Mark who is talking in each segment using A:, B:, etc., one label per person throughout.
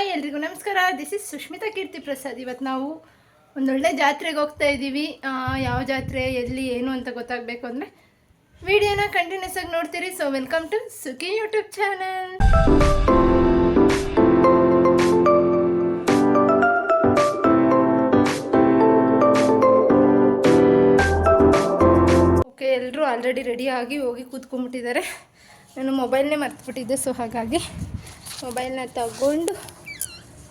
A: Hi ಎಲ್ರಿಗೂ ನಮಸ್ಕಾರ. This is Sushmita ಕೀರ್ತಿ ಪ್ರಸಾದ್. ಇವತ್ತು ನಾವು ಒಂದೊಳ್ಳೆ ಜಾತ್ರೆಗೆ ಹೋಗ್ತಾ ಇದ್ದೀವಿ. ಯಾವ ಜಾತ್ರೆ, ಎಲ್ಲಿ, ಏನು ಅಂತ ಗೊತ್ತಾಗಬೇಕು ಅಂದರೆ ವಿಡಿಯೋನ ಕಂಟಿನ್ಯೂಸ್ ಆಗಿ ನೋಡ್ತೀರಿ. So welcome to Sukhi YouTube channel. Okay, ಎಲ್ಲರೂ ಆಲ್ರೆಡಿ ರೆಡಿಯಾಗಿ ಹೋಗಿ ಕೂತ್ಕೊಂಡ್ಬಿಟ್ಟಿದ್ದಾರೆ. ನಾನು ಮೊಬೈಲ್ನೇ ಮರ್ತುಬಿಟ್ಟಿದ್ದೆ, ಸೊ ಹಾಗಾಗಿ ಮೊಬೈಲ್ನ ತಗೊಂಡು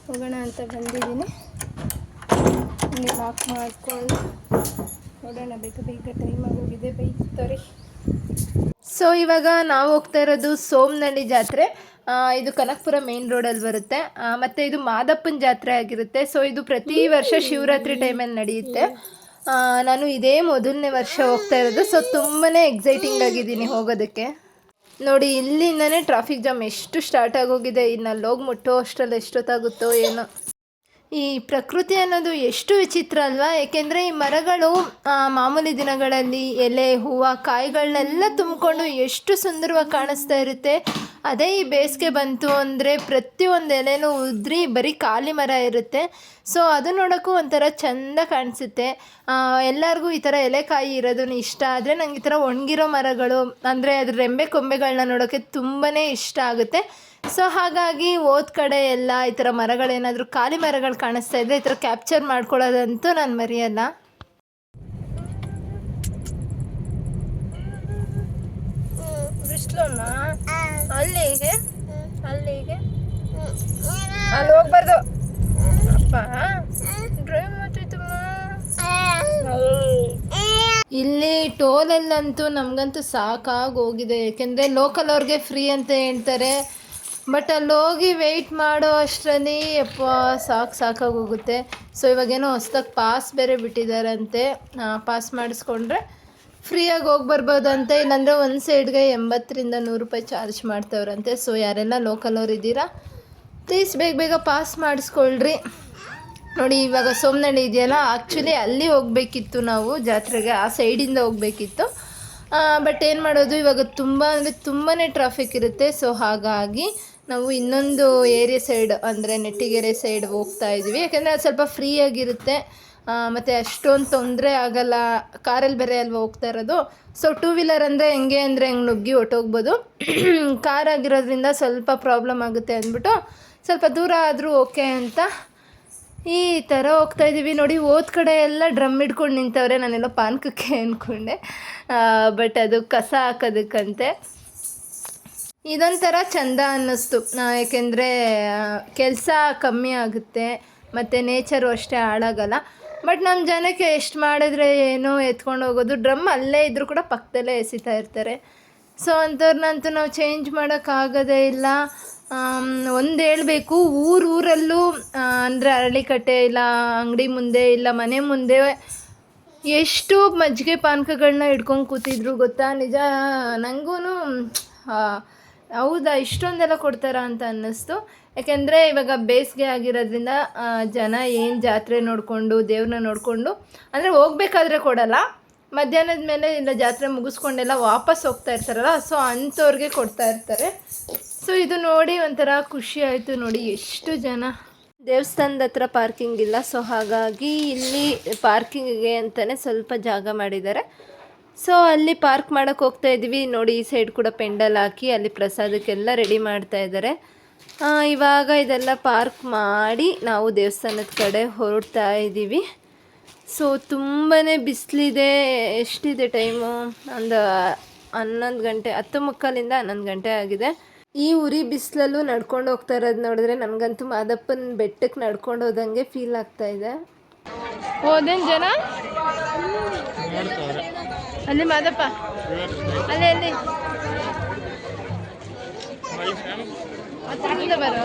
A: ಹೋಗೋಣ ಅಂತ ಬಂದಿದ್ದೀನಿ. ಹಂಗೆ ಲಾಕ್ ಮಾಡಿಕೊಂಡು ನೋಡೋಣ. ಬೇಗ ಟೈಮ್ ಆಗೋಗಿದೆ, ಬೈತಾರೆ. ಸೊ ಇವಾಗ ನಾವು ಹೋಗ್ತಾ ಇರೋದು ಸೋಮನಹಳ್ಳಿ ಜಾತ್ರೆ. ಇದು ಕನಕಪುರ ಮೇನ್ ರೋಡಲ್ಲಿ ಬರುತ್ತೆ. ಮತ್ತು ಇದು ಮಾದಪ್ಪನ ಜಾತ್ರೆ ಆಗಿರುತ್ತೆ. ಸೊ ಇದು ಪ್ರತಿ ವರ್ಷ ಶಿವರಾತ್ರಿ ಟೈಮಲ್ಲಿ ನಡೆಯುತ್ತೆ. ನಾನು ಇದೇ ಮೊದಲನೇ ವರ್ಷ ಹೋಗ್ತಾ ಇರೋದು. ಸೊ ತುಂಬಾ ಎಕ್ಸೈಟಿಂಗ್ ಆಗಿದ್ದೀನಿ ಹೋಗೋದಕ್ಕೆ. ನೋಡಿ, ಇಲ್ಲಿಂದನೇ ಟ್ರಾಫಿಕ್ ಜಾಮ್ ಎಷ್ಟು ಸ್ಟಾರ್ಟ್ ಆಗೋಗಿದೆ. ಇನ್ನು ಅಲ್ಲಿ ಹೋಗಿ ಮುಟ್ಟೋ ಅಷ್ಟರಲ್ಲಿ ಎಷ್ಟೊತ್ತಾಗುತ್ತೋ ಏನೋ. ಈ ಪ್ರಕೃತಿ ಅನ್ನೋದು ಎಷ್ಟು ವಿಚಿತ್ರ ಅಲ್ವಾ. ಏಕೆಂದರೆ ಈ ಮರಗಳು ಮಾಮೂಲಿ ದಿನಗಳಲ್ಲಿ ಎಲೆ, ಹೂವು, ಕಾಯಿಗಳನ್ನೆಲ್ಲ ತುಂಬಿಕೊಂಡು ಎಷ್ಟು ಸುಂದರವಾಗಿ ಕಾಣಿಸ್ತಾ ಇರುತ್ತೆ. ಅದೇ ಈ ಬೇಸಿಗೆ ಬಂತು ಅಂದರೆ ಪ್ರತಿಯೊಂದು ಎಲೆನೂ ಉದ್ರಿ ಬರೀ ಖಾಲಿ ಮರ ಇರುತ್ತೆ. ಸೊ ಅದು ನೋಡೋಕ್ಕೂ ಒಂಥರ ಚೆಂದ ಕಾಣಿಸುತ್ತೆ. ಎಲ್ಲರಿಗೂ ಈ ಥರ ಎಲೆಕಾಯಿ ಇರೋದು ಇಷ್ಟ. ಆದರೆ ನಂಗೆ ಈ ಥರ ಒಣಗಿರೋ ಮರಗಳು ಅಂದರೆ ಅದ್ರ ರೆಂಬೆ ಕೊಂಬೆಗಳನ್ನ ನೋಡೋಕ್ಕೆ ತುಂಬಾ ಇಷ್ಟ ಆಗುತ್ತೆ. ಸೊ ಹಾಗಾಗಿ ಹೋದ ಕಡೆ ಎಲ್ಲ ಈ ಥರ ಮರಗಳೇನಾದರೂ ಖಾಲಿ ಮರಗಳು ಕಾಣಿಸ್ತಾ ಇದ್ದರೆ ಈ ಥರ ಕ್ಯಾಪ್ಚರ್ ಮಾಡ್ಕೊಳ್ಳೋದಂತೂ ನಾನು ಮರೆಯಲ್ಲ. ಬಿಸ್ಲಮ್ಮ ಅಲ್ಲಿಗೆ ಅಲ್ಲಿ ಹೋಗ್ಬಾರ್ದು ಅಪ್ಪ, ಡ್ರೈವ್ ಮಾಡ್ತೈತಮ್ಮ. ಇಲ್ಲಿ ಟೋಲಲ್ಲಂತೂ ನಮಗಂತೂ ಸಾಕಾಗಿ ಹೋಗಿದೆ. ಏಕೆಂದರೆ ಲೋಕಲ್ ಅವ್ರಿಗೆ ಫ್ರೀ ಅಂತ ಹೇಳ್ತಾರೆ. ಬಟ್ ಅಲ್ಲಿ ಹೋಗಿ ವೆಯ್ಟ್ ಮಾಡೋ ಅಷ್ಟರಲ್ಲಿ ಸಾಕಾಗಿ ಹೋಗುತ್ತೆ. ಸೊ ಇವಾಗೇನೋ ಹೊಸ್ದಾಗಿ ಪಾಸ್ ಬೇರೆ ಬಿಟ್ಟಿದ್ದಾರಂತೆ. ಪಾಸ್ ಮಾಡಿಸ್ಕೊಂಡ್ರೆ ಫ್ರೀಯಾಗಿ ಹೋಗಿ ಬರ್ಬೋದಂತೆ. ಇಲ್ಲಾಂದರೆ ಒಂದು ಸೈಡ್ಗೆ 80ರಿಂದ 100 ರೂಪಾಯಿ ಚಾರ್ಜ್ ಮಾಡ್ತವ್ರಂತೆ. ಸೊ ಯಾರೆಲ್ಲ ಲೋಕಲ್ ಅವ್ರು ಇದ್ದೀರಾ, ಪ್ಲೀಸ್ ಬೇಗ ಪಾಸ್ ಮಾಡಿಸ್ಕೊಳ್ರಿ. ನೋಡಿ, ಇವಾಗ ಸೋಮನಹಳ್ಳಿ ಇದೆಯಲ್ಲ, ಆ್ಯಕ್ಚುಲಿ ಅಲ್ಲಿ ಹೋಗಬೇಕಿತ್ತು ನಾವು ಜಾತ್ರೆಗೆ, ಆ ಸೈಡಿಂದ ಹೋಗಬೇಕಿತ್ತು. ಬಟ್ ಏನು ಮಾಡೋದು, ಇವಾಗ ತುಂಬಾ ಟ್ರಾಫಿಕ್ ಇರುತ್ತೆ. ಸೊ ಹಾಗಾಗಿ ನಾವು ಇನ್ನೊಂದು ಏರಿಯಾ ಸೈಡ್ ಅಂದರೆ ನೆಟ್ಟಿಗೆರೆ ಸೈಡ್ ಹೋಗ್ತಾ ಇದ್ದೀವಿ. ಯಾಕೆಂದರೆ ಅದು ಸ್ವಲ್ಪ ಫ್ರೀಯಾಗಿರುತ್ತೆ. ಮತ್ತು ಅಷ್ಟೊಂದು ತೊಂದರೆ ಆಗಲ್ಲ. ಕಾರಲ್ಲಿ ಬೇರೆ ಅಲ್ವಾ ಹೋಗ್ತಾ ಇರೋದು. ಸೊ 2 ವೀಲರ್ ಅಂದರೆ ಹೆಂಗೆ ನುಗ್ಗಿ ಹೊಟ್ಟೋಗ್ಬೋದು. ಕಾರ್ ಆಗಿರೋದ್ರಿಂದ ಸ್ವಲ್ಪ ಪ್ರಾಬ್ಲಮ್ ಆಗುತ್ತೆ ಅಂದ್ಬಿಟ್ಟು ಸ್ವಲ್ಪ ದೂರ ಆದರೂ ಓಕೆ ಅಂತ ಈ ಥರ ಹೋಗ್ತಾ ಇದ್ದೀವಿ. ನೋಡಿ, ಹೋದ ಕಡೆ ಎಲ್ಲ ಡ್ರಮ್ ಹಿಡ್ಕೊಂಡು ನಿಂತವ್ರೆ. ನಾನೆಲ್ಲೋ ಪಾನಕಕ್ಕೆ ಅಂದ್ಕೊಂಡೆ, ಬಟ್ ಅದು ಕಸ ಹಾಕೋದಕ್ಕಂತೆ. ಇದೊಂಥರ ಚಂದ ಅನ್ನಿಸ್ತು. ಏಕೆಂದರೆ ಕೆಲಸ ಕಮ್ಮಿ ಆಗುತ್ತೆ ಮತ್ತು ನೇಚರು ಅಷ್ಟೇ ಹಾಳಾಗಲ್ಲ. ಬಟ್ ನಮ್ಮ ಜನಕ್ಕೆ ಎಷ್ಟು ಮಾಡಿದ್ರೆ ಏನೋ ಎತ್ಕೊಂಡು ಹೋಗೋದು. ಡ್ರಮ್ ಅಲ್ಲೇ ಇದ್ದರೂ ಕೂಡ ಪಕ್ಕದಲ್ಲೇ ಎಸಿತಾ ಇರ್ತಾರೆ. ಸೊ ಅಂಥವ್ರನ್ನಂತೂ ನಾವು ಚೇಂಜ್ ಮಾಡೋಕ್ಕಾಗೋದೇ ಇಲ್ಲ. ಒಂದು ಹೇಳಬೇಕು, ಊರಲ್ಲೂ ಅಂದರೆ ಅರಳಿಕಟ್ಟೆ ಇಲ್ಲ ಅಂಗಡಿ ಮುಂದೆ ಇಲ್ಲ ಮನೆ ಮುಂದೆ ಎಷ್ಟು ಮಜ್ಜಿಗೆ ಪಾನಕಗಳನ್ನ ಹಿಡ್ಕೊಂಡು ಕೂತಿದ್ರು ಗೊತ್ತಾ. ನಿಜ ನನಗೂ ಹೌದಾ ಇಷ್ಟೊಂದೆಲ್ಲ ಕೊಡ್ತಾರಾ ಅಂತ ಅನ್ನಿಸ್ತು. ಯಾಕೆಂದರೆ ಇವಾಗ ಬೇಸಿಗೆ ಆಗಿರೋದ್ರಿಂದ ಜನ ಏನು ಜಾತ್ರೆ ನೋಡಿಕೊಂಡು ದೇವ್ರನ್ನ ನೋಡಿಕೊಂಡು ಅಂದರೆ ಹೋಗ್ಬೇಕಾದ್ರೆ ಕೊಡಲ್ಲ, ಮಧ್ಯಾಹ್ನದ ಮೇಲೆ ಇಲ್ಲ ಜಾತ್ರೆ ಮುಗಿಸ್ಕೊಂಡೆಲ್ಲ ವಾಪಸ್ ಹೋಗ್ತಾ ಇರ್ತಾರಲ್ಲ, ಸೊ ಅಂಥವ್ರಿಗೆ ಕೊಡ್ತಾ ಇರ್ತಾರೆ. ಸೊ ಇದು ನೋಡಿ ಒಂಥರ ಖುಷಿ ಆಯಿತು. ನೋಡಿ ಎಷ್ಟು ಜನ. ದೇವಸ್ಥಾನದ ಹತ್ರ ಪಾರ್ಕಿಂಗ್ ಇಲ್ಲ. ಸೊ ಹಾಗಾಗಿ ಇಲ್ಲಿ ಪಾರ್ಕಿಂಗಿಗೆ ಅಂತಲೇ ಸ್ವಲ್ಪ ಜಾಗ ಮಾಡಿದ್ದಾರೆ. ಸೊ ಅಲ್ಲಿ ಪಾರ್ಕ್ ಮಾಡೋಕ್ಕೆ ಹೋಗ್ತಾ ಇದ್ದೀವಿ. ನೋಡಿ, ಈ ಸೈಡ್ ಕೂಡ ಪೆಂಡಲ್ ಹಾಕಿ ಅಲ್ಲಿ ಪ್ರಸಾದಕ್ಕೆಲ್ಲ ರೆಡಿ ಮಾಡ್ತಾ ಇದ್ದಾರೆ. ಇವಾಗ ಇದೆಲ್ಲ ಪಾರ್ಕ್ ಮಾಡಿ ನಾವು ದೇವಸ್ಥಾನದ ಕಡೆ ಹೊರಡ್ತಾ ಇದ್ದೀವಿ. ಸೊ ತುಂಬಾ ಬಿಸಿಲಿದೆ. ಎಷ್ಟಿದೆ ಟೈಮು? ಒಂದು 11 ಗಂಟೆ, 10:45 11 ಗಂಟೆ ಆಗಿದೆ. ಈ ಉರಿ ಬಿಸಿಲಲ್ಲೂ ನಡ್ಕೊಂಡು ಹೋಗ್ತಾ ಇರೋದು ನೋಡಿದ್ರೆ ನನಗಂತೂ ಮಾದಪ್ಪನ ಬೆಟ್ಟಕ್ಕೆ ನಡ್ಕೊಂಡು ಹೋದಂಗೆ ಫೀಲ್ ಆಗ್ತಾ ಇದೆ. ಹೋದೇನು ಜನ ಅಲ್ಲಿ ಮಾದಪ್ಪ ಅಲ್ಲಿ ಹತ್ರದಿಂದ ಬರೋ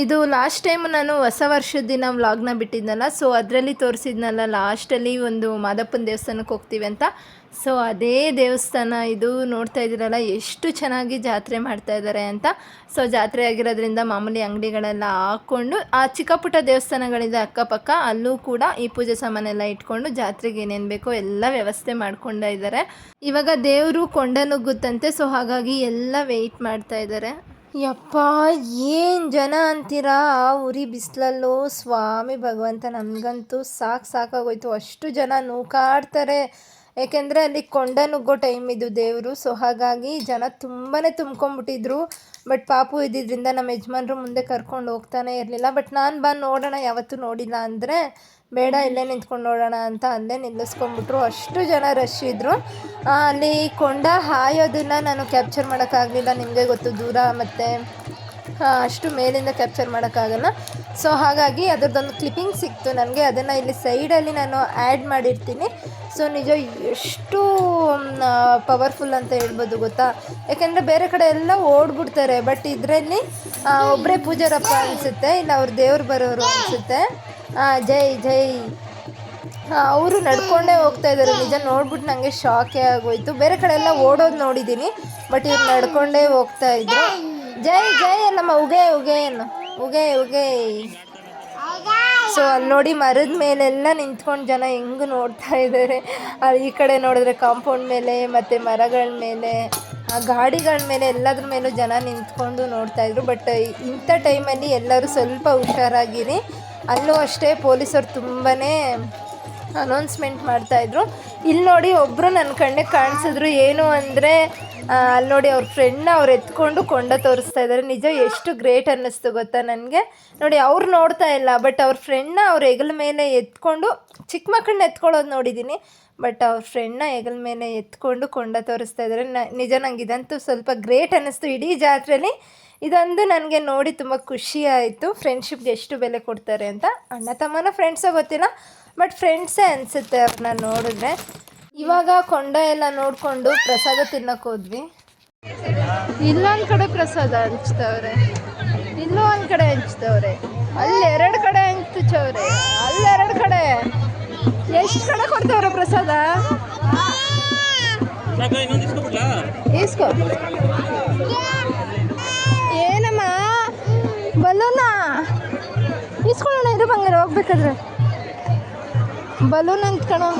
A: ಇದು ಲಾಸ್ಟ್ ಟೈಮ್ ನಾನು ಹೊಸ ವರ್ಷದ ದಿನ ವ್ಲಾಗ್ನ ಬಿಟ್ಟಿದ್ನಲ್ಲ, ಸೊ ಅದರಲ್ಲಿ ತೋರಿಸಿದ್ನಲ್ಲ ಲಾಸ್ಟಲ್ಲಿ ಒಂದು ಮಾದಪ್ಪನ ದೇವಸ್ಥಾನಕ್ಕೆ ಹೋಗ್ತೀವಿ ಅಂತ. ಸೊ ಅದೇ ದೇವಸ್ಥಾನ ಇದು. ನೋಡ್ತಾ ಇದ್ದೀರಲ್ಲ ಎಷ್ಟು ಚೆನ್ನಾಗಿ ಜಾತ್ರೆ ಮಾಡ್ತಾ ಇದ್ದಾರೆ ಅಂತ. ಸೊ ಜಾತ್ರೆ ಆಗಿರೋದ್ರಿಂದ ಮಾಮೂಲಿ ಅಂಗಡಿಗಳೆಲ್ಲ ಹಾಕ್ಕೊಂಡು ಆ ಚಿಕ್ಕ ಪುಟ್ಟ ದೇವಸ್ಥಾನಗಳಿದೆ ಅಕ್ಕಪಕ್ಕ, ಅಲ್ಲೂ ಕೂಡ ಈ ಪೂಜೆ ಸಾಮಾನೆಲ್ಲ ಇಟ್ಕೊಂಡು ಜಾತ್ರೆಗೆ ಏನೇನು ಬೇಕೋ ಎಲ್ಲ ವ್ಯವಸ್ಥೆ ಮಾಡ್ಕೊಂಡ ಇದ್ದಾರೆ. ಇವಾಗ ದೇವರು ಕೊಂಡ ನುಗ್ಗುತ್ತಂತೆ, ಸೊ ಹಾಗಾಗಿ ಎಲ್ಲ ವೆಯ್ಟ್ ಮಾಡ್ತಾ ಇದ್ದಾರೆ. ಯಪ್ಪ ಏನು ಜನ ಅಂತೀರಾ ಆ ಉರಿ ಬಿಸಿಲಲ್ಲೂ. ಸ್ವಾಮಿ ಭಗವಂತ, ನಮಗಂತೂ ಸಾಕಾಗೋಯ್ತು. ಅಷ್ಟು ಜನ ನೂಕಾಡ್ತಾರೆ. ಏಕೆಂದರೆ ಅಲ್ಲಿ ಕೊಂಡ ನುಗ್ಗೋ ಟೈಮ್ ಇದು ದೇವರು. ಸೊ ಹಾಗಾಗಿ ಜನ ತುಂಬಾ ತುಂಬ್ಕೊಂಡ್ಬಿಟ್ಟಿದ್ರು. ಬಟ್ ಪಾಪು ಇದ್ದಿದ್ದರಿಂದ ನಮ್ಮ ಯಜಮಾನ್ರು ಮುಂದೆ ಕರ್ಕೊಂಡು ಹೋಗ್ತಾನೆ ಇರಲಿಲ್ಲ. ಬಟ್ ನಾನು ಬಂದು ನೋಡೋಣ, ಯಾವತ್ತೂ ನೋಡಿಲ್ಲ ಅಂದರೆ ಬೇಡ ಇಲ್ಲೇ ನಿಂತ್ಕೊಂಡು ನೋಡೋಣ ಅಂತ ಅಲ್ಲೇ ನಿಲ್ಲಿಸ್ಕೊಂಡ್ಬಿಟ್ರು. ಅಷ್ಟು ಜನ ರಶ್ ಇದ್ದರು. ಅಲ್ಲಿ ಕೊಂಡ ಹಾಯೋದನ್ನು ನಾನು ಕ್ಯಾಪ್ಚರ್ ಮಾಡೋಕ್ಕಾಗಲಿಲ್ಲ, ನಿಮಗೆ ಗೊತ್ತು ದೂರ, ಮತ್ತು ಅಷ್ಟು ಮೇಲಿಂದ ಕ್ಯಾಪ್ಚರ್ ಮಾಡೋಕ್ಕಾಗಲ್ಲ. ಸೊ ಹಾಗಾಗಿ ಅದರದ್ದೊಂದು ಕ್ಲಿಪ್ಪಿಂಗ್ ಸಿಕ್ತು ನನಗೆ, ಅದನ್ನು ಇಲ್ಲಿ ಸೈಡಲ್ಲಿ ನಾನು ಆ್ಯಡ್ ಮಾಡಿರ್ತೀನಿ. ಸೊ ನಿಜ ಎಷ್ಟು ಪವರ್ಫುಲ್ ಅಂತ ಹೇಳ್ಬೋದು ಗೊತ್ತಾ. ಯಾಕೆಂದರೆ ಬೇರೆ ಕಡೆ ಎಲ್ಲ ಓಡ್ಬಿಡ್ತಾರೆ, ಬಟ್ ಇದರಲ್ಲಿ ಒಬ್ಬರೇ ಪೂಜಾರಪ್ಪ ಅನಿಸುತ್ತೆ, ಇಲ್ಲ ಅವ್ರು ದೇವ್ರು ಬರೋರು ಅನಿಸುತ್ತೆ. ಜೈ ಜೈ. ಅವರು ನಡ್ಕೊಂಡೇ ಹೋಗ್ತಾ ಇದ್ದಾರೆ. ನಿಜ ನೋಡ್ಬಿಟ್ಟು ನನಗೆ ಶಾಕೇ ಆಗೋಯ್ತು. ಬೇರೆ ಕಡೆ ಎಲ್ಲ ಓಡೋದು ನೋಡಿದ್ದೀನಿ, ಬಟ್ ಇವ್ರು ನಡ್ಕೊಂಡೇ ಹೋಗ್ತಾ ಇದ್ರು. ಜೈ ಜೈ ಅಲ್ಲಮ್ಮ, ಉಗೆ ಉಗೆ ಅನ್ನು, ಉಗೆ ಉಗೆ. ಸೊ ಅಲ್ಲಿ ನೋಡಿ ಮರದ ಮೇಲೆಲ್ಲ ನಿಂತ್ಕೊಂಡು ಜನ ಹೆಂಗೆ ನೋಡ್ತಾ ಇದ್ದಾರೆ. ಈ ಕಡೆ ನೋಡಿದ್ರೆ ಕಾಂಪೌಂಡ್ ಮೇಲೆ ಮತ್ತು ಮರಗಳ ಮೇಲೆ, ಗಾಡಿಗಳ ಮೇಲೆ, ಎಲ್ಲದ್ರ ಮೇಲೂ ಜನ ನಿಂತ್ಕೊಂಡು ನೋಡ್ತಾಯಿದ್ರು. ಬಟ್ ಇಂಥ ಟೈಮಲ್ಲಿ ಎಲ್ಲರೂ ಸ್ವಲ್ಪ ಹುಷಾರಾಗಿರಿ. ಅಲ್ಲೂ ಅಷ್ಟೇ ಪೊಲೀಸರು ತುಂಬಾ ಅನೌನ್ಸ್ಮೆಂಟ್ ಮಾಡ್ತಾಯಿದ್ರು. ಇಲ್ಲಿ ನೋಡಿ ಒಬ್ಬರು ನನ್ನ ಕಣ್ಣಿಗೆ ಕಾಣಿಸಿದ್ರು. ಏನು ಅಂದರೆ ಅಲ್ಲಿ ನೋಡಿ ಅವ್ರ ಫ್ರೆಂಡ್ನ ಅವ್ರು ಎತ್ಕೊಂಡು ಕೊಂಡ ತೋರಿಸ್ತಾ ಇದ್ದಾರೆ. ನಿಜ ಎಷ್ಟು ಗ್ರೇಟ್ ಅನ್ನಿಸ್ತು ಗೊತ್ತಾ ನನಗೆ. ನೋಡಿ ಅವ್ರು ನೋಡ್ತಾ ಇಲ್ಲ, ಬಟ್ ಅವ್ರ ಫ್ರೆಂಡ್ನ ಅವ್ರ ಹೆಗಲ ಮೇಲೆ ಎತ್ಕೊಂಡು, ಚಿಕ್ಕ ಮಕ್ಕಳನ್ನ ಎತ್ಕೊಳ್ಳೋದು ನೋಡಿದ್ದೀನಿ, ಬಟ್ ಅವ್ರ ಫ್ರೆಂಡ್ನ ಹೆಗಲ ಮೇಲೆ ಎತ್ಕೊಂಡು ಕೊಂಡ ತೋರಿಸ್ತಾ ಇದ್ದಾರೆ. ನಿಜ ನಂಗೆ ಇದಂತೂ ಸ್ವಲ್ಪ ಗ್ರೇಟ್ ಅನ್ನಿಸ್ತು. ಇಡೀ ಜಾತ್ರೆಯಲ್ಲಿ ಇದೊಂದು ನನಗೆ ನೋಡಿ ತುಂಬ ಖುಷಿ ಆಯಿತು. ಫ್ರೆಂಡ್ಶಿಪ್ಗೆ ಎಷ್ಟು ಬೆಲೆ ಕೊಡ್ತಾರೆ ಅಂತ. ಅಣ್ಣ ತಮ್ಮನ ಫ್ರೆಂಡ್ಸೋ ಗೊತ್ತಿಲ್ಲ, ಬಟ್ ಫ್ರೆಂಡ್ಸೇ ಅನಿಸುತ್ತೆ ಅವ್ರನ್ನ ನೋಡಿದ್ರೆ. ಇವಾಗ ಕೊಂಡ ಎಲ್ಲ ನೋಡಿಕೊಂಡು ಪ್ರಸಾದ ತಿನ್ನೋಕೆ ಹೋದ್ವಿ. ಇಲ್ಲೊಂದು ಕಡೆ ಪ್ರಸಾದ ಹಂಚ್ತವ್ರೆ, ಇಲ್ಲೂ ಒಂದು ಕಡೆ ಹಂಚ್ತವ್ರೆ, ಅಲ್ಲಿ 2 ಕಡೆ ಹಂಚವ್ರೆ, ಅಲ್ಲಿ 2 ಕಡೆ. ಎಷ್ಟು ಕಡೆ ಕೊಡ್ತವ್ರೆ ಪ್ರಸಾದ? ಇಸ್ಕೋ. ಏನಮ್ಮ ಬಲೂನ ಇಸ್ಕೊಳ್ಳೋಣ, ಇದು ಬಂಗಾರ ಹೋಗ್ಬೇಕಾದ್ರೆ ಬಲೂನ್ ಅಂತ್ಕಣೋ.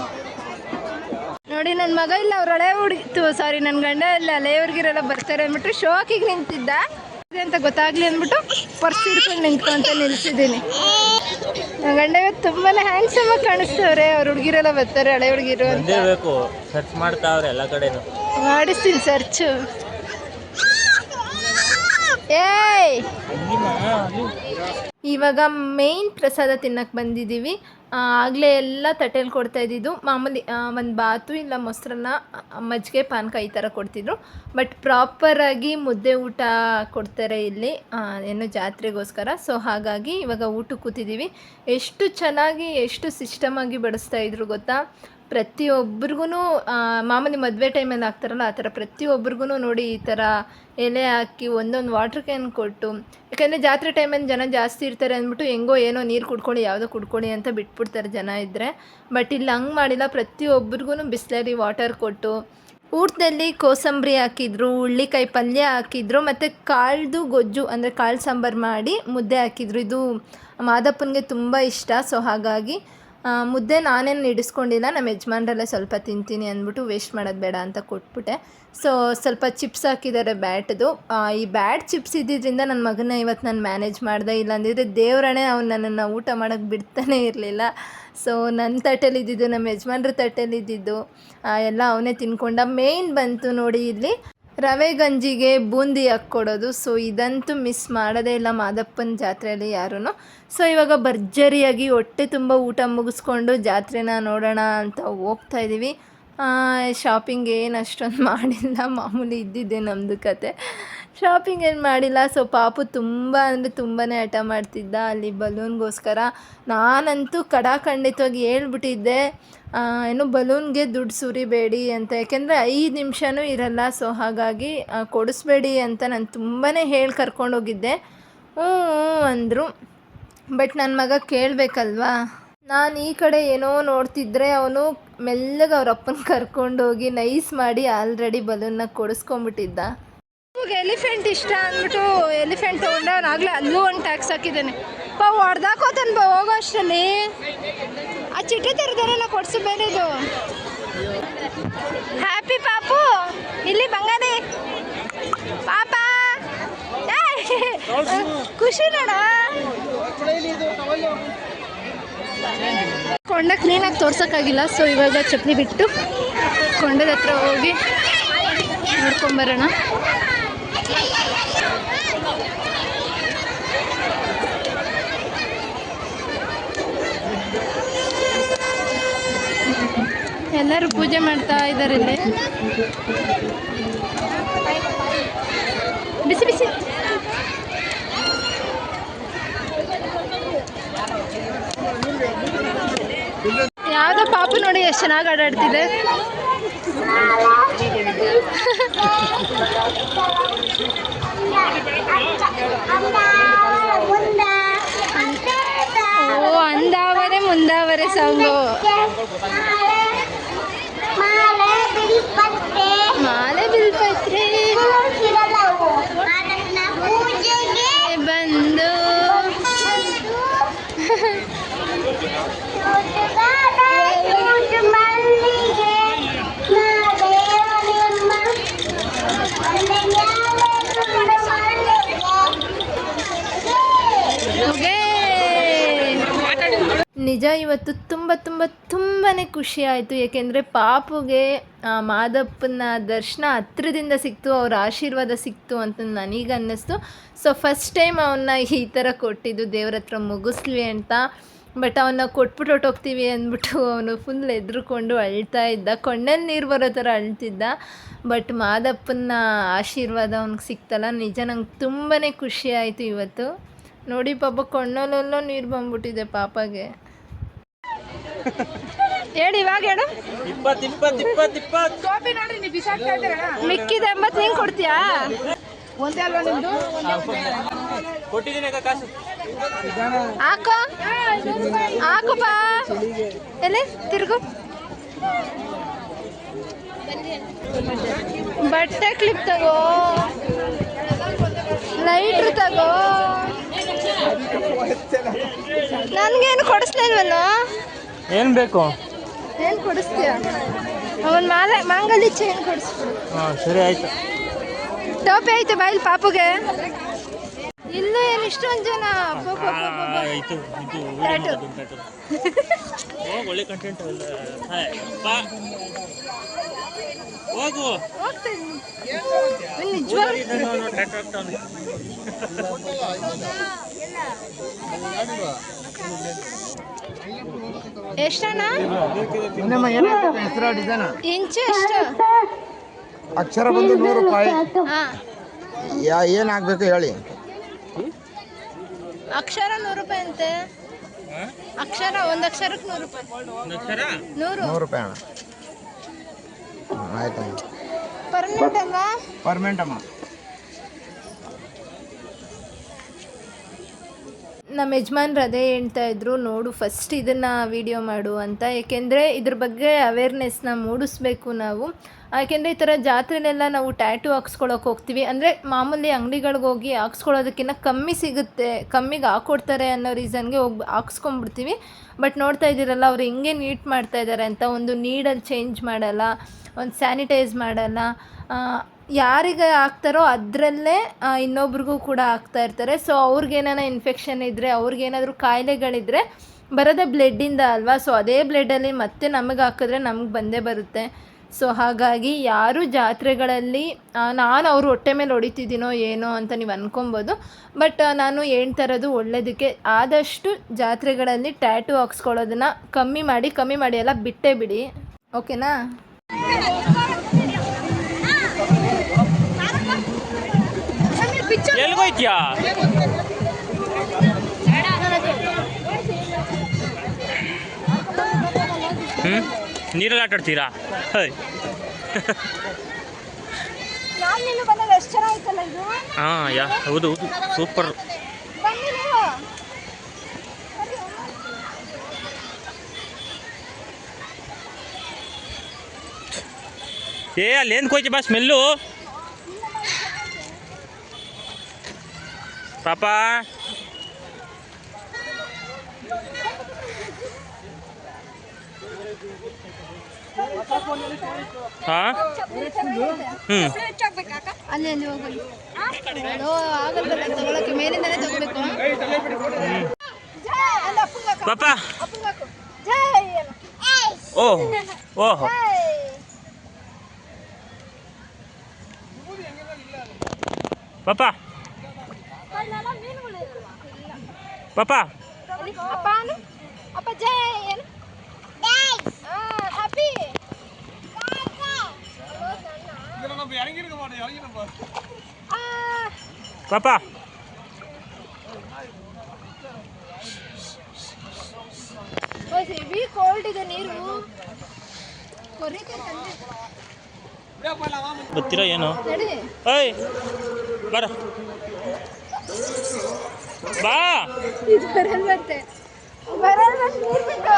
A: ನೋಡಿ ನನ್ನ ಮಗ ಇಲ್ಲ, ಅವ್ರ ಹಳೆ ಹುಡುಗಿತ್ತು, ಸಾರಿ ನನ್ನ ಗಂಡ ಇಲ್ಲ, ಹಳೆ ಹುಡುಗಿರೆಲ್ಲ ಬರ್ತಾರೆ ಅಂದ್ಬಿಟ್ಟು ಶೋಕಿಗೆ ನಿಂತಿದ್ದ ಅಂತ ಗೊತ್ತಾಗ್ಲಿ ಅಂದ್ಬಿಟ್ಟು ಪರ್ಸ್ ಹಿಡ್ಕೊಂಡು ನಿಂತ್ಕೊಂತ ನಿಲ್ಸಿದ್ದೀನಿ. ನನ್ನ ಗಂಡ ಇವತ್ತು ತುಂಬಾ ಹ್ಯಾಂಡ್ಸಮ್ ಆಗಿ ಕಾಣಿಸ್ತವ್ರೆ. ಅವ್ರ ಹುಡುಗಿರೆಲ್ಲ ಬರ್ತಾರೆ, ಹಳೆ ಹುಡುಗಿರು ಅಂತ.
B: ಸರ್ಚ್ ಮಾಡ್ತಾವ್ರೆ ಎಲ್ಲ ಕಡೆನೂ.
A: ಮಾಡಿಸ್ತೀನಿ ಸರ್ಚು. ಏಯ್ ಇವಾಗ ಮೇಯ್ನ್ ಪ್ರಸಾದ ತಿನ್ನಕ್ಕೆ ಬಂದಿದ್ದೀವಿ. ಆಗಲೇ ಎಲ್ಲ ತಟ್ಟೆಲಿ ಕೊಡ್ತಾ ಇದ್ದಿದ್ದು ಮಾಮೂಲಿ ಒಂದು ಬಾತು ಇಲ್ಲ ಮೊಸರನ್ನ, ಮಜ್ಜಿಗೆ, ಪಾನಕ ಈ ಥರ ಕೊಡ್ತಿದ್ರು. ಬಟ್ ಪ್ರಾಪರಾಗಿ ಮುದ್ದೆ ಊಟ ಕೊಡ್ತಾರೆ ಇಲ್ಲಿ, ಏನೋ ಜಾತ್ರೆಗೋಸ್ಕರ. ಸೊ ಹಾಗಾಗಿ ಇವಾಗ ಊಟಕ್ಕೆ ಕೂತಿದ್ದೀವಿ. ಎಷ್ಟು ಚೆನ್ನಾಗಿ ಎಷ್ಟು ಸಿಸ್ಟಮಾಗಿ ಬಡಿಸ್ತಾಯಿದ್ರು ಗೊತ್ತಾ. ಪ್ರತಿಯೊಬ್ಬರಿಗೂ ಮಾಮೂಲಿ ಮದುವೆ ಟೈಮಲ್ಲಿ ಹಾಕ್ತಾರಲ್ಲ ಆ ಥರ ಪ್ರತಿಯೊಬ್ಬರಿಗೂ ನೋಡಿ ಈ ಥರ ಎಲೆ ಹಾಕಿ ಒಂದೊಂದು ವಾಟ್ರ್ ಕ್ಯಾನ್ ಕೊಟ್ಟು. ಯಾಕೆಂದರೆ ಜಾತ್ರೆ ಟೈಮಲ್ಲಿ ಜನ ಜಾಸ್ತಿ ಇರ್ತಾರೆ ಅಂದ್ಬಿಟ್ಟು ಹೆಂಗೋ ಏನೋ ನೀರು ಕುಡ್ಕೊಳ್ಳಿ, ಯಾವುದೋ ಕುಡ್ಕೊಳ್ಳಿ ಅಂತ ಬಿಟ್ಬಿಡ್ತಾರೆ ಜನ ಇದ್ದರೆ. ಬಟ್ ಇಲ್ಲಿ ಹಂಗೆ ಮಾಡಿಲ್ಲ, ಪ್ರತಿಯೊಬ್ಬರಿಗೂ ಬಿಸ್ಲರಿ ವಾಟರ್ ಕೊಟ್ಟು, ಊಟದಲ್ಲಿ ಕೋಸಂಬರಿ ಹಾಕಿದ್ರು, ಹುಳ್ಳಿಕಾಯಿ ಪಲ್ಯ ಹಾಕಿದ್ರು, ಮತ್ತು ಕಾಳ್ದು ಗೊಜ್ಜು ಅಂದರೆ ಕಾಳು ಸಾಂಬಾರು ಮಾಡಿ ಮುದ್ದೆ ಹಾಕಿದ್ರು. ಇದು ಮಾದಪ್ಪನಿಗೆ ತುಂಬ ಇಷ್ಟ. ಸೊ ಹಾಗಾಗಿ ಮುದ್ದೆ ನಾನೇನು ಇಡಿಸ್ಕೊಂಡಿಲ್ಲ, ನಮ್ಮ ಯಜಮಾನ್ರಲ್ಲೇ ಸ್ವಲ್ಪ ತಿಂತೀನಿ ಅಂದ್ಬಿಟ್ಟು ವೇಸ್ಟ್ ಮಾಡೋದು ಬೇಡ ಅಂತ ಕೊಟ್ಬಿಟ್ಟೆ. ಸೊ ಸ್ವಲ್ಪ ಚಿಪ್ಸ್ ಹಾಕಿದ್ದಾರೆ ಬ್ಯಾಟ್ದು. ಈ ಬ್ಯಾಟ್ ಚಿಪ್ಸ್ ಇದ್ದಿದ್ದರಿಂದ ನನ್ನ ಮಗನ ಇವತ್ತು ನಾನು ಮ್ಯಾನೇಜ್ ಮಾಡಿದೆ. ಇಲ್ಲಾಂದಿದ್ರೆ ದೇವರಣೆ ಅವ್ನು ನನ್ನನ್ನು ಊಟ ಮಾಡೋಕ್ಕೆ ಬಿಡ್ತಾನೆ ಇರಲಿಲ್ಲ. ಸೊ ನನ್ನ ತಟ್ಟೆಲಿ ಇದ್ದಿದ್ದು, ನಮ್ಮ ಯಜಮಾನ್ರ ತಟ್ಟೆಲಿ ಇದ್ದಿದ್ದು ಎಲ್ಲ ಅವನೇ ತಿನ್ಕೊಂಡ. ಮೇಯ್ನ್ ಬಂತು ನೋಡಿ ಇಲ್ಲಿ ರವೆ ಗಂಜಿಗೆ ಬೂಂದಿ ಹಾಕ್ಕೊಡೋದು. ಸೊ ಇದಂತೂ ಮಿಸ್ ಮಾಡೋದೇ ಇಲ್ಲ ಮಾದಪ್ಪನ ಜಾತ್ರೆಯಲ್ಲಿ ಯಾರೂ. ಸೊ ಇವಾಗ ಭರ್ಜರಿಯಾಗಿ ಹೊಟ್ಟೆ ತುಂಬ ಊಟ ಮುಗಿಸ್ಕೊಂಡು ಜಾತ್ರೆನ ನೋಡೋಣ ಅಂತ ಹೋಗ್ತಾ ಇದ್ದೀವಿ. ಶಾಪಿಂಗ್ ಏನು ಅಷ್ಟೊಂದು ಮಾಡಿಲ್ಲ, ಮಾಮೂಲಿ ಇದ್ದಿದ್ದೆ ನಮ್ಮದು ಕತೆ. ಶಾಪಿಂಗ್ ಏನು ಮಾಡಿಲ್ಲ. ಸೊ ಪಾಪು ತುಂಬ ಅಂದರೆ ತುಂಬಾ ಹಠ ಮಾಡ್ತಿದ್ದ ಅಲ್ಲಿ ಬಲೂನ್ಗೋಸ್ಕರ. ನಾನಂತೂ ಖಂಡಿತವಾಗಿ ಹೇಳ್ಬಿಟ್ಟಿದ್ದೆ, ಏನು ಬಲೂನ್ಗೆ ದುಡ್ಡು ಸುರಿಬೇಡಿ ಅಂತ, ಯಾಕೆಂದರೆ 5 ನಿಮಿಷನೂ ಇರಲ್ಲ. ಸೊ ಹಾಗಾಗಿ ಕೊಡಿಸ್ಬೇಡಿ ಅಂತ ನಾನು ತುಂಬಾ ಹೇಳಿ ಕರ್ಕೊಂಡೋಗಿದ್ದೆ. ಹ್ಞೂ ಅಂದರು. ಬಟ್ ನನ್ನ ಮಗ ಕೇಳಬೇಕಲ್ವಾ. ನಾನು ಈ ಕಡೆ ಏನೋ ನೋಡ್ತಿದ್ರೆ ಅವನು ಮೆಲ್ಲಗೆ ಅವ್ರ ಅಪ್ಪನ ಕರ್ಕೊಂಡೋಗಿ ನೈಸ್ ಮಾಡಿ ಆಲ್ರೆಡಿ ಬಲೂನ್ನ ಕೊಡಿಸ್ಕೊಂಬಿಟ್ಟಿದ್ದ. ಎಲಿಫೆಂಟ್ ಇಷ್ಟ ಅಂದ್ಬಿಟ್ಟು ಎಲಿಫೆಂಟ್ ತೊಗೊಂಡೆ. ಅವ್ನು ಆಗಲೇ ಅಲ್ಲೂ ಒಂದು ಟ್ಯಾಕ್ಸ್ ಹಾಕಿದ್ದಾನೆ. ಹೊಡೆದಾಕೋತಾನೆ ಹೋಗೋ ಅಷ್ಟರಲ್ಲಿ. ಆ ಚಿಟ್ಟೆ ಥರದಲ್ಲ ಕೊಡಿಸು ಬೇರೆದು. ಹ್ಯಾಪಿ ಪಾಪು ಇಲ್ಲಿ ಬಂಗಾರಿ ಪಾಪ ಖುಷಿ ನೋಡ. ಕೊಂಡ ಕ್ಲೀನಾಗಿ ತೋರ್ಸೋಕ್ಕಾಗಿಲ್ಲ. ಸೊ ಇವಾಗ ಚಪ್ಪಲಿ ಬಿಟ್ಟು ಕೊಂಡದ ಹತ್ರ ಹೋಗಿ ನೋಡ್ಕೊಂಬರೋಣ. ಎಲ್ಲರೂ ಪೂಜೆ ಮಾಡ್ತಾ ಇದ್ದಾರೆ ಇಲ್ಲಿ. ಬಿಸಿ ಬಿಸಿ ಯಾವುದೋ ಪಾಪು ನೋಡಿ ಎಷ್ಟು ಚೆನ್ನಾಗಿ ಆಡಾಡ್ತಿದೆ. ಓ ಅಂದಾವರೆ ಮುಂದಾವರೆ ಸಾಂಗು. ಮಾಲೆ ಬಿಲ್ಪತ್ರೆ ಬಂದು ನಿಜ ಇವತ್ತು ತುಂಬಾ ಖುಷಿ ಆಯಿತು. ಏಕೆಂದರೆ ಪಾಪುಗೆ ಮಾದಪ್ಪನ ದರ್ಶನ ಹತ್ರದಿಂದ ಸಿಕ್ತು, ಅವ್ರ ಆಶೀರ್ವಾದ ಸಿಕ್ತು ಅಂತ ನನಗೆ ಅನ್ನಿಸ್ತು. ಸೊ ಫಸ್ಟ್ ಟೈಮ್ ಅವನ್ನ ಈ ಥರ ಕೊಟ್ಟಿದ್ದು ದೇವ್ರ ಹತ್ರ ಮುಗಿಸ್ಲಿ ಅಂತ. ಬಟ್ ಅವನ್ನ ಕೊಟ್ಬಿಟ್ಟು ಹೊಟ್ಟೋಗ್ತೀವಿ ಅಂದ್ಬಿಟ್ಟು ಅವನು ಫುಲ್ ಎದ್ರುಕೊಂಡು ಅಳ್ತಾ ಇದ್ದ, ಕಣ್ಣಲ್ಲಿ ನೀರು ಬರೋ ಥರ ಅಳ್ತಿದ್ದ. ಬಟ್ ಮಾದಪ್ಪನ ಆಶೀರ್ವಾದ ಅವ್ನಿಗೆ ಸಿಕ್ತಲ್ಲ, ನಿಜ ನಂಗೆ ತುಂಬಾ ಖುಷಿ ಆಯಿತು ಇವತ್ತು. ನೋಡಿ ಪಾಪ ಕಣ್ಣಲ್ಲೆಲ್ಲ ನೀರು ಬಂದ್ಬಿಟ್ಟಿದೆ ಪಾಪಗೆ. ಹೇಳಿ ಇವಾಗ ಹೇಳು.
B: 20
C: ಕಾಪಿ ನೋಡಿ ನೀವು ಬಿಸಾಡ್ತಾ ಇದ್ದೀರಾ.
A: ಮಿಕ್ಕಿದ 80 ನೀನು ಕೊಡ್ತೀಯಾ?
C: ಒಂದೇ ಅಲ್ವಾ ನಿಮ್ದು?
B: ಕೊಟ್ಟಿದ್ದೀನಿ ಅಕ್ಕ ಕಾಸು.
A: ಹಾಕು ಹಾಕುಪ್ಪ. ಎಲ್ಲಿ ತಿರುಗು. ಬಟ್ಟೆ ಕ್ಲಿಪ್ ತಗೋ, ಲೈಟ್ರ್ ತಗೋ. ನನಗೇನು ಕೊಡಿಸ್ಲಿಲ್ವಲ್ಲ?
B: ಏನು ಬೇಕು?
A: ಏನು ಕೊಡಿಸ್ತೀಯ? ಅವನ ಮಾಂಗಲ್ಯ ಚೈನ್ ಕೊಡಿಸ್ಬಿಡು.
B: ಹಾಂ ಸರಿ ಆಯ್ತು.
A: ಟೋಪಿ ಐತೆ ಬಾಯಿಲ್ ಪಾಪುಗೆ. ಇಲ್ಲೂ ಏನು ಇಷ್ಟೊಂದು ಜನ.
B: ಆಯಿತು ಇದು ಒಳ್ಳೆ ಕಂಟೆಂಟ್ ಅಲ್ಲ. ಹೋಗು
A: ಹೋಗ್ತಾ ಇದ್ದೀನಿ ನಿಜವಾಗ್ಲೂ. ಎಷ್ಟಣ್ಣ ಇಂಚು? ಎಷ್ಟು
D: ಅಕ್ಷರ ಬಂದು 100 ರೂಪಾಯಿ.
A: ಹಾಂ
D: ಏನಾಗಬೇಕು ಹೇಳಿ.
A: ಅಕ್ಷರ 100 ರೂಪಾಯಿ ಅಂತೆ. ಅಕ್ಷರ ಒಂದು ಅಕ್ಷರಕ್ಕೆ 100 ರೂಪಾಯಿ. 100
D: ರೂಪಾಯಿ ಅಣ್ಣ. ಆಯ್ತಮ್ಮ.
A: ಪರ್ಮನೆಂಟ್ ಅಲ್ವಾ?
D: ಪರ್ಮನೆಂಟ್ ಅಮ್ಮ.
A: ನಮ್ಮ ಯಜಮಾನ್ರು ಅದೇ ಹೇಳ್ತಾ ಇದ್ರು, ನೋಡು ಫಸ್ಟ್ ಇದನ್ನು ವಿಡಿಯೋ ಮಾಡು ಅಂತ. ಏಕೆಂದರೆ ಇದ್ರ ಬಗ್ಗೆ ಅವೇರ್ನೆಸ್ನ ಮೂಡಿಸ್ಬೇಕು ನಾವು. ಯಾಕೆಂದರೆ ಈ ಥರ ಜಾತ್ರೆಲೆಲ್ಲ ನಾವು ಟ್ಯಾಟೂ ಹಾಕ್ಸ್ಕೊಳಕ್ಕೆ ಹೋಗ್ತೀವಿ. ಅಂದರೆ ಮಾಮೂಲಿ ಅಂಗಡಿಗಳಿಗೆ ಹೋಗಿ ಹಾಕ್ಸ್ಕೊಳ್ಳೋದಕ್ಕಿಂತ ಕಮ್ಮಿ ಸಿಗುತ್ತೆ, ಕಮ್ಮಿಗೆ ಹಾಕ್ಕೊಡ್ತಾರೆ ಅನ್ನೋ ರೀಸನ್ಗೆ ಹೋಗಿ ಹಾಕ್ಸ್ಕೊಂಡ್ಬಿಡ್ತೀವಿ. ಬಟ್ ನೋಡ್ತಾ ಇದ್ದೀರಲ್ಲ ಅವ್ರು ಹಿಂಗೆ ನೀಟ್ ಮಾಡ್ತಾಯಿದ್ದಾರೆ ಅಂತ. ಒಂದು ನೀಡಲ್ಲಿ ಚೇಂಜ್ ಮಾಡಲ್ಲ, ಒಂದು ಸ್ಯಾನಿಟೈಸ್ ಮಾಡಲ್ಲ. ಯಾರಿಗೆ ಹಾಕ್ತಾರೋ ಅದರಲ್ಲೇ ಇನ್ನೊಬ್ರಿಗೂ ಕೂಡ ಹಾಕ್ತಾ ಇರ್ತಾರೆ. ಸೊ ಅವ್ರಿಗೇನಾನ ಇನ್ಫೆಕ್ಷನ್ ಇದ್ದರೆ, ಅವ್ರಿಗೇನಾದರೂ ಕಾಯಿಲೆಗಳಿದ್ದರೆ ಬರೋದೇ ಬ್ಲಡ್ಡಿಂದ ಅಲ್ವಾ. ಸೊ ಅದೇ ಬ್ಲಡ್ಡಲ್ಲಿ ಮತ್ತೆ ನಮಗೆ ಹಾಕಿದ್ರೆ ನಮಗೆ ಬಂದೇ ಬರುತ್ತೆ. ಸೊ ಹಾಗಾಗಿ ಯಾರು ಜಾತ್ರೆಗಳಲ್ಲಿ ನಾನು ಅವ್ರ ಹೊಟ್ಟೆ ಮೇಲೆ ಹೊಡಿತಿದ್ದೀನೋ ಏನೋ ಅಂತ ನೀವು ಅಂದ್ಕೊಬೋದು. ಬಟ್ ನಾನು ಹೇಳ್ತಾ ಇರೋದು ಒಳ್ಳೆಯದಕ್ಕೆ. ಆದಷ್ಟು ಜಾತ್ರೆಗಳಲ್ಲಿ ಟ್ಯಾಟೂ ಹಾಕ್ಸ್ಕೊಳ್ಳೋದನ್ನು ಕಮ್ಮಿ ಮಾಡಿ ಎಲ್ಲ ಬಿಟ್ಟೇ ಬಿಡಿ, ಓಕೆನಾ?
B: ಎಲ್ಗೋಯ್ತೀಯಾ? ನೀರಲ್ಲಿ ಆಟ ಆಡ್ತೀರಾ?
A: ಹಾಂ ಹೌದು ಸೂಪರ್.
B: ಏ ಅಲ್ಲಿ ಏನು ಕೊಯ್ತಿ ಬಾ ಸ್ಮೆಲ್ಲು ಪಾಪ ಹಾಂ
A: ಅಲ್ಲಿ ಅಲ್ಲಿ ಹೋಗಲಿ ಆಗಲ್ವಲ್ಲ ತಗೊಳಕ್ಕೆ ಮೇಲಿಂದಲೇ ತಗೋಬೇಕು
B: ಪಾಪ ಓಹ್ ಓಹೋ ಪಾಪ ಪಾಪ
A: ಅಪ್ಪ ಜೈ ಹ್ಯಾಪಿ
B: ಪಾಪ
A: ಹೆವಿ ಕೋಲ್ಡ್ ಇದೆ ನೀರು
B: ಗೊತ್ತಿರೋ ಏನು
A: ನಡಿ
B: ಏಯ್ ಬರ ಬಾ
A: ಇದು ಬರಲ್ವಂತೆ ಬರಲ್ಲ ನೀರು ಬೇಕು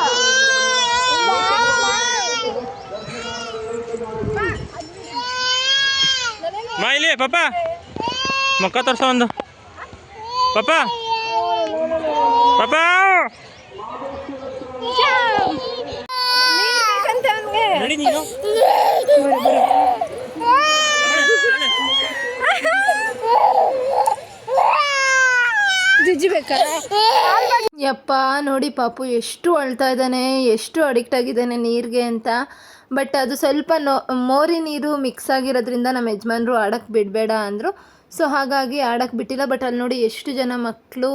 B: ಮಾ ಇಲ್ಲಿ ಪಾಪ ಮಕ್ಕ ತೋರ್ಸೋ ಒಂದು ಪಾಪ ಪಾಪ
A: ಬೇಕಂತ ಅವನಿಗೆ
B: ನಡಿ ನೀನು
A: ಜಿಜ್ಜಿ ಬೇಕಾ ಯಪ್ಪ ನೋಡಿ ಪಾಪು ಎಷ್ಟು ಅಳ್ತಾ ಇದ್ದಾನೆ ಎಷ್ಟು ಅಡಿಕ್ಟ್ ಆಗಿದ್ದಾನೆ ನೀರಿಗೆ ಅಂತ ಬಟ್ ಅದು ಸ್ವಲ್ಪ ಮೋರಿ ನೀರು ಮಿಕ್ಸ್ ಆಗಿರೋದ್ರಿಂದ ನಮ್ಮ ಯಜಮಾನ್ರು ಆಡೋಕ್ಕೆ ಬಿಡಬೇಡ ಅಂದರು ಸೊ ಹಾಗಾಗಿ ಆಡೋಕ್ಕೆ ಬಿಟ್ಟಿಲ್ಲ ಬಟ್ ಅಲ್ಲಿ ನೋಡಿ ಎಷ್ಟು ಜನ ಮಕ್ಕಳು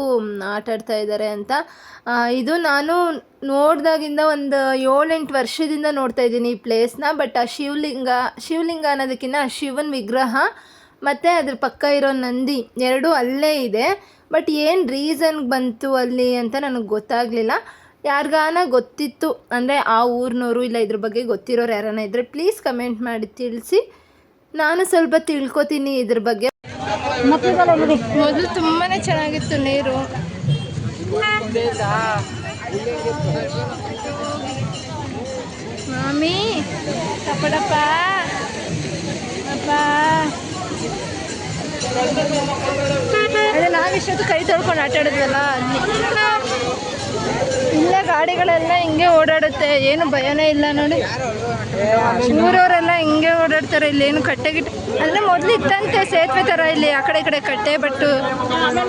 A: ಆಟಾಡ್ತಾ ಇದ್ದಾರೆ ಅಂತ ಇದು ನಾನು ನೋಡಿದಾಗಿಂದ ಒಂದು 7-8 ವರ್ಷದಿಂದ ನೋಡ್ತಾ ಇದ್ದೀನಿ ಈ ಪ್ಲೇಸ್ನ ಬಟ್ ಆ ಶಿವಲಿಂಗ ಅನ್ನೋದಕ್ಕಿಂತ ಆ ಶಿವನ ವಿಗ್ರಹ ಮತ್ತು ಅದ್ರ ಪಕ್ಕ ಇರೋ ನಂದಿ ಎರಡೂ ಅಲ್ಲೇ ಇದೆ ಬಟ್ ಏನು ರೀಸನ್ಗೆ ಬಂತು ಅಲ್ಲಿ ಅಂತ ನನಗೆ ಗೊತ್ತಾಗಲಿಲ್ಲ ಯಾರಿಗಾನ ಗೊತ್ತಿತ್ತು ಅಂದರೆ ಆ ಊರಿನವರು ಇಲ್ಲ ಇದ್ರ ಬಗ್ಗೆ ಗೊತ್ತಿರೋರು ಯಾರನ್ನ ಇದ್ದರೆ ಪ್ಲೀಸ್ ಕಮೆಂಟ್ ಮಾಡಿ ತಿಳಿಸಿ ನಾನು ಸ್ವಲ್ಪ ತಿಳ್ಕೊತೀನಿ ಇದ್ರ ಬಗ್ಗೆ ಮೊದಲು ತುಂಬಾ ಚೆನ್ನಾಗಿತ್ತು ನೀರು ಮಾಮಿ ತಪ್ಪಡಪ್ಪ ಅಪ್ಪ ಅದೇ ನಾವಿಷ್ಟೊತ್ತು ಕೈ ತೊಳ್ಕೊಂಡು ಆಟಾಡಿದ್ವಲ್ಲ ಅಲ್ಲಿ ಇಲ್ಲೇ ಗಾಡಿಗಳೆಲ್ಲ ಹಿಂಗೆ ಓಡಾಡುತ್ತೆ ಏನು ಭಯನೇ ಇಲ್ಲ ನೋಡಿ ಊರವರೆಲ್ಲ ಹಿಂಗೆ ಓಡಾಡ್ತಾರೆ ಇಲ್ಲಿ ಏನು ಕಟ್ಟೆ ಗಿಟ್ಟೆ ಅಂದರೆ ಮೊದಲು ಇತ್ತಂತೆ ಸೇತುವೆ ಥರ ಇಲ್ಲಿ ಆ ಕಡೆ ಈ ಕಡೆ ಕಟ್ಟೆ ಬಟ್ಟು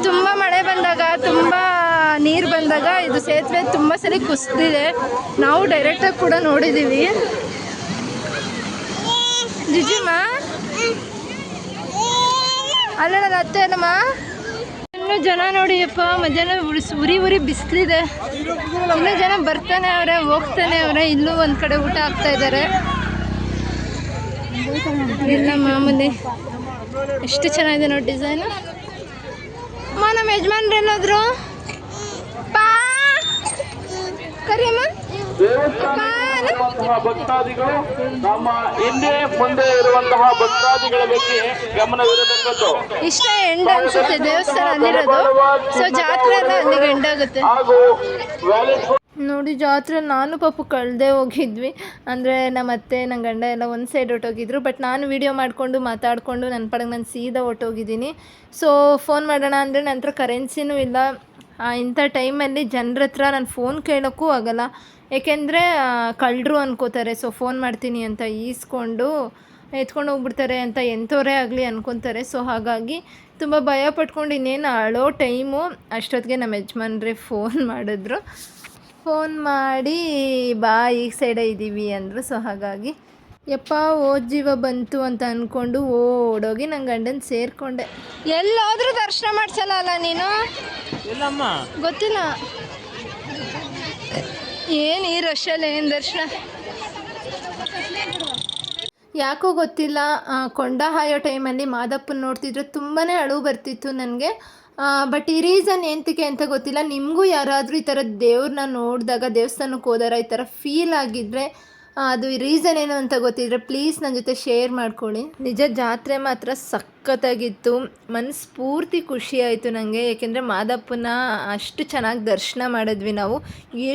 A: ತುಂಬ ಮಳೆ ಬಂದಾಗ ತುಂಬ ನೀರು ಬಂದಾಗ ಇದು ಸೇತುವೆ ತುಂಬ ಸಲ ಕುಸಿದಿದೆ ನಾವು ಡೈರೆಕ್ಟಾಗಿ ಕೂಡ ನೋಡಿದ್ದೀವಿ ಜಿಜಿಮ್ಮ ಅಲ್ಲ ನನ್ನ ಅತ್ತೆ ಅಲ್ಲಮ್ಮ ಇನ್ನೂ ಜನ ನೋಡಿಯಪ್ಪ ಮಧ್ಯಾಹ್ನ ಉರಿ ಬಿಸಿಲಿದೆ ಇನ್ನೂ ಜನ ಬರ್ತಾನೆ ಅವರೇ ಹೋಗ್ತಾನೆ ಅವರೇ ಇಲ್ಲೂ ಒಂದು ಕಡೆ ಊಟ ಆಗ್ತಾ ಇದ್ದಾರೆ ಇಲ್ಲ ಮಾಮೂಲಿ ಎಷ್ಟು ಚೆನ್ನಾಗಿದೆ ನೋಡಿ ಡಿಸೈನು ನಮ್ಮ ಯಜಮಾನ್ರೇನಾದ್ರು ಪಾ ಕರಿಯಮ್ಮ
E: ಭಕ್ತಾದಿಗಳು ನಮ್ಮ ಹಿಂದೆ ಮುಂದೆ ಇರುವಂತಹ ಭಕ್ತಾದಿಗಳ ಬಗ್ಗೆ ಗಮನವಿರತಕ್ಕದ್ದು
A: ಇಷ್ಟ ಎಂಡ್ ಅನ್ಸುತ್ತೆ ದೇವಸ್ಥಾನ ಅಲ್ಲಿರೋದು ಸೊ ಜಾತ್ರೆ ಎಲ್ಲ ಅಲ್ಲಿಗೆ ಎಂಡ್ ಆಗುತ್ತೆ ನೋಡಿ ಜಾತ್ರೆ ನಾನು ಪಾಪು ಕಳೆದೇ ಹೋಗಿದ್ವಿ ಅಂದರೆ ನಮ್ಮ ಅತ್ತೆ ನನ್ನ ಗಂಡ ಎಲ್ಲ ಒಂದು ಸೈಡ್ ಹೊಟ್ಟೋಗಿದ್ರು ಬಟ್ ನಾನು ವೀಡಿಯೋ ಮಾಡಿಕೊಂಡು ಮಾತಾಡಿಕೊಂಡು ನನ್ನ ಪಡೆಗೆ ನಾನು ಸೀದಾ ಹೊಟ್ಟೋಗಿದ್ದೀನಿ ಸೊ ಫೋನ್ ಮಾಡೋಣ ಅಂದರೆ ನನ್ನ ಹತ್ರ ಕರೆನ್ಸಿನೂ ಇಲ್ಲ ಇಂಥ ಟೈಮಲ್ಲಿ ಜನರ ಹತ್ರ ನಾನು ಫೋನ್ ಕೇಳೋಕ್ಕೂ ಆಗೋಲ್ಲ ಏಕೆಂದರೆ ಕಳ್ಳರು ಅನ್ಕೋತಾರೆ ಸೊ ಫೋನ್ ಮಾಡ್ತೀನಿ ಅಂತ ಈಸ್ಕೊಂಡು ಎತ್ಕೊಂಡು ಹೋಗ್ಬಿಡ್ತಾರೆ ಅಂತ ಎಂಥವರೇ ಆಗಲಿ ಅನ್ಕೊತಾರೆ ಸೊ ಹಾಗಾಗಿ ತುಂಬ ಭಯ ಪಟ್ಕೊಂಡು ಇನ್ನೇನು ಅಳೋ ಟೈಮು ಅಷ್ಟೊತ್ತಿಗೆ ನಮ್ಮ ಯಜಮಾನ್ರೆ ಫೋನ್ ಮಾಡಿದ್ರು ಫೋನ್ ಮಾಡಿ ಬಾ ಈಗ ಸೈಡೇ ಇದ್ದೀವಿ ಅಂದರು ಸೊ ಹಾಗಾಗಿ ಯಪ್ಪ ಜೀವ ಬಂತು ಅಂತ ಅಂದ್ಕೊಂಡು ಓಡೋಗಿ ನನ್ನ ಗಂಡನ ಸೇರಿಕೊಂಡೆ ಎಲ್ಲಾದರೂ ದರ್ಶನ ಮಾಡಿಸಲ್ಲ ಅಲ್ಲ ನೀನು
B: ಎಲ್ಲಮ್ಮ
A: ಗೊತ್ತಿಲ್ಲ ಏನು ಈ ರಶಲ್ಲಿ ಏನು ದರ್ಶನ ಯಾಕೋ ಗೊತ್ತಿಲ್ಲ ಕೊಂಡ ಹಾಯೋ ಟೈಮಲ್ಲಿ ಮಾದಪ್ಪನ ನೋಡ್ತಿದ್ರೆ ತುಂಬಾ ಅಳು ಬರ್ತಿತ್ತು ನನಗೆ ಬಟ್ ಈ ರೀಸನ್ ಎಂತಕ್ಕೆ ಅಂತ ಗೊತ್ತಿಲ್ಲ ನಿಮಗೂ ಯಾರಾದರೂ ಈ ಥರ ದೇವ್ರನ್ನ ನೋಡಿದಾಗ ದೇವಸ್ಥಾನಕ್ಕೆ ಹೋದಾರ ಈ ಥರ ಫೀಲ್ ಆಗಿದ್ದರೆ ಅದು ರೀಸನ್ ಏನು ಅಂತ ಗೊತ್ತಿದ್ರೆ ಪ್ಲೀಸ್ ನನ್ನ ಜೊತೆ ಶೇರ್ ಮಾಡ್ಕೊಳ್ಳಿ. ನಿಜ ಜಾತ್ರೆ ಮಾತ್ರ ಸಖತ್ತಾಗಿತ್ತು. ಮನಸ್ಫೂರ್ತಿ ಖುಷಿ ಆಯಿತು ನನಗೆ. ಏಕೆಂದರೆ ಮಾದಪ್ಪನ ಅಷ್ಟು ಚೆನ್ನಾಗಿ ದರ್ಶನ ಮಾಡಿದ್ವಿ ನಾವು.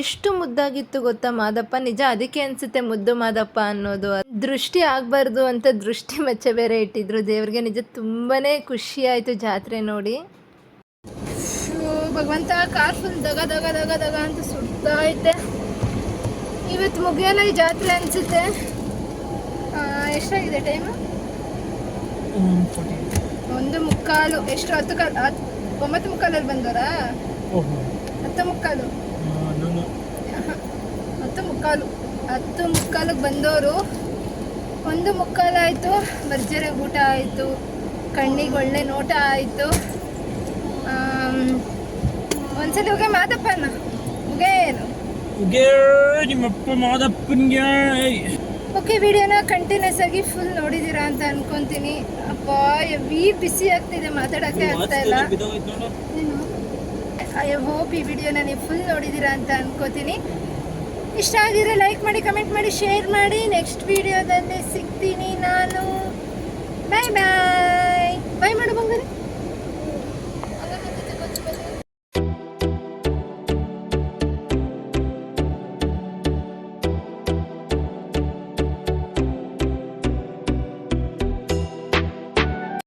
A: ಎಷ್ಟು ಮುದ್ದಾಗಿತ್ತು ಗೊತ್ತಾ ಮಾದಪ್ಪ. ನಿಜ ಅದಕ್ಕೆ ಅನಿಸುತ್ತೆ ಮುದ್ದು ಮಾದಪ್ಪ ಅನ್ನೋದು. ದೃಷ್ಟಿ ಆಗಬಾರ್ದು ಅಂತ ದೃಷ್ಟಿ ಮಚ್ಚೆ ಬೇರೆ ಇಟ್ಟಿದ್ರು ದೇವ್ರಿಗೆ. ನಿಜ ತುಂಬಾ ಖುಷಿ ಆಯಿತು ಜಾತ್ರೆ ನೋಡಿ. ಭಗವಂತ ಕಾರ್ ಫುಲ್ ದಗ ದಗ ದಗ ದಗ ಅಂತ ಸುಡ್ತಾ ಐತೆ. ಇವತ್ತು ಮುಗಿಯಲ್ಲ ಈ ಜಾತ್ರೆ ಅನಿಸುತ್ತೆ. ಎಷ್ಟಾಗಿದೆ ಟೈಮು? 1:15. ಎಷ್ಟು 9:15 ಬಂದವರಾ? 10:15. 10:15 ಬಂದವರು. 1:15 ಆಯಿತು. ಭರ್ಜರಿ ಊಟ ಆಯಿತು. ಕಣ್ಣಿಗೆ ಒಳ್ಳೆ ನೋಟ ಆಯಿತು. ಒಂದ್ಸಲ ಹೋಗಿ ಮಾದಪ್ಪನ ಮುಗೇನು
B: ನಿಮ್ಮಪ್ಪ ಮಾದಪ್ಪನ್ಗೆ.
A: ಓಕೆ, ವಿಡಿಯೋನ ಕಂಟಿನ್ಯೂಸ್ ಆಗಿ ಫುಲ್ ನೋಡಿದ್ದೀರಾ ಅಂತ ಅನ್ಕೊಂತೀನಿ. ಅಪ್ಪ ಹೆವಿ ಬಿಸಿ ಆಗ್ತಿದೆ, ಮಾತಾಡೋಕ್ಕೆ ಆಗ್ತಾ ಇಲ್ಲ. ಐ ಹೋಪ್ ಈ ವಿಡಿಯೋನ ನೀವು ಫುಲ್ ನೋಡಿದ್ದೀರಾ ಅಂತ ಅನ್ಕೋತೀನಿ. ಇಷ್ಟ ಆಗಿದ್ರೆ ಲೈಕ್ ಮಾಡಿ, ಕಮೆಂಟ್ ಮಾಡಿ, ಶೇರ್ ಮಾಡಿ. ನೆಕ್ಸ್ಟ್ ವಿಡಿಯೋದಲ್ಲಿ ಸಿಗ್ತೀನಿ ನಾನು. ಬಾಯ್ ಬಾಯ್.